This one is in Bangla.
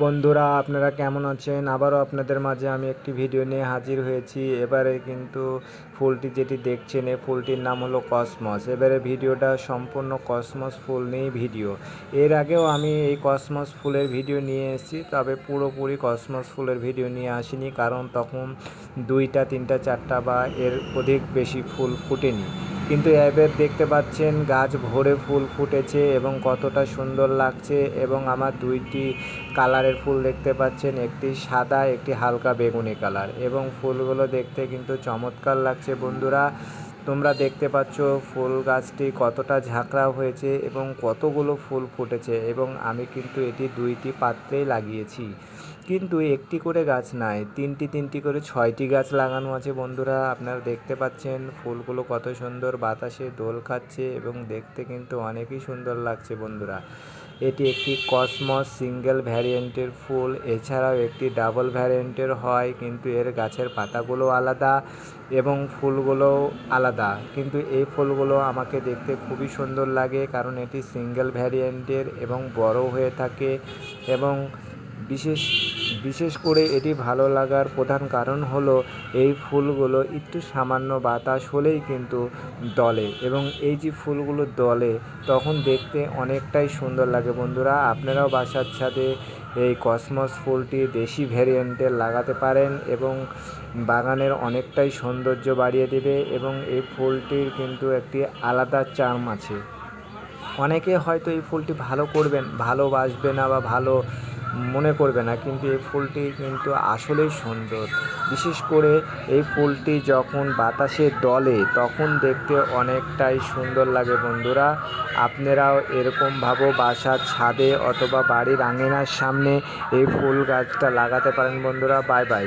বন্ধুরা, আপনারা কেমন আছেন? আবারও আপনাদের মাঝে আমি একটি ভিডিও নিয়ে হাজির হয়েছি। এবারে কিন্তু ফুলটি যেটি দেখছেন, এই ফুলটির নাম হলো কসমস। এবারে ভিডিওটা সম্পূর্ণ কসমস ফুল নিয়েই ভিডিও। এর আগেও আমি এই কসমস ফুলের ভিডিও নিয়ে এসেছি, তবে পুরোপুরি কসমস ফুলের ভিডিও নিয়ে আসিনি, কারণ তখন 2টা 3টা 4টা বা এর অধিক বেশি ফুল ফুটেনি। কিন্তু এবার দেখতে পাচ্ছেন গাছ ভরে ফুল ফুটেছে এবং কতটা সুন্দর লাগছে। এবং আমার 2টি কালারের ফুল দেখতে পাচ্ছেন, একটি সাদা, একটি হালকা বেগুনি কালার, এবং ফুলগুলো দেখতে কিন্তু চমৎকার লাগছে। বন্ধুরা, তোমরা দেখতে পাচ্ছ ফুল গাছটি কতটা ঝাঁকড়া হয়েছে এবং কতগুলো ফুল ফুটেছে। এবং আমি কিন্তু এটি 2টি পাত্রেই লাগিয়েছি, কিন্তু একটি করে গাছ নাই, 3টি করে 6টি গাছ লাগানো আছে। বন্ধুরা, আপনারা দেখতে পাচ্ছেন ফুলগুলো কত সুন্দর বাতাসে দোল খাচ্ছে এবং দেখতে কিন্তু অনেকই সুন্দর লাগছে। বন্ধুরা, এটি একটি কসমস সিঙ্গেল ভ্যারিয়েন্টের ফুল। এছাড়াও একটি ডাবল ভ্যারিয়েন্টের হয়, কিন্তু এর গাছের পাতাগুলো আলাদা এবং ফুলগুলোও আলাদা। কিন্তু এই ফুলগুলো আমাকে দেখতে খুবই সুন্দর লাগে, কারণ এটি সিঙ্গেল ভ্যারিয়েন্টের এবং বড় হয়ে থাকে। এবং বিশেষ করে এটি ভালো লাগার প্রধান কারণ হলো এই ফুলগুলো একটু সামান্য বাতাস হলেই কিন্তু দলে, এবং এই যে ফুলগুলো দলে তখন দেখতে অনেকটাই সুন্দর লাগে। বন্ধুরা, আপনারাও বাসার ছাদে এই কসমস ফুলটি দেশি ভ্যারিয়েন্টের লাগাতে পারেন এবং বাগানের অনেকটাই সৌন্দর্য বাড়িয়ে দেবে। এবং এই ফুলটির কিন্তু একটি আলাদা চার্ম আছে। অনেকে হয়তো এই ফুলটি ভালোবাসবে না বা ভালো মনে করবে না, কিন্তু এই ফুলটি কিন্তু আসলেই সুন্দর। বিশেষ করে এই ফুলটি যখন বাতাসে দলে তখন দেখতে অনেকটাই সুন্দর লাগে। বন্ধুরা, আপনারাও এরকমভাবে বাসার ছাদে অথবা বাড়ির আঙিনার সামনে এই ফুল গাছটা লাগাতে পারেন। বন্ধুরা, বাই বাই।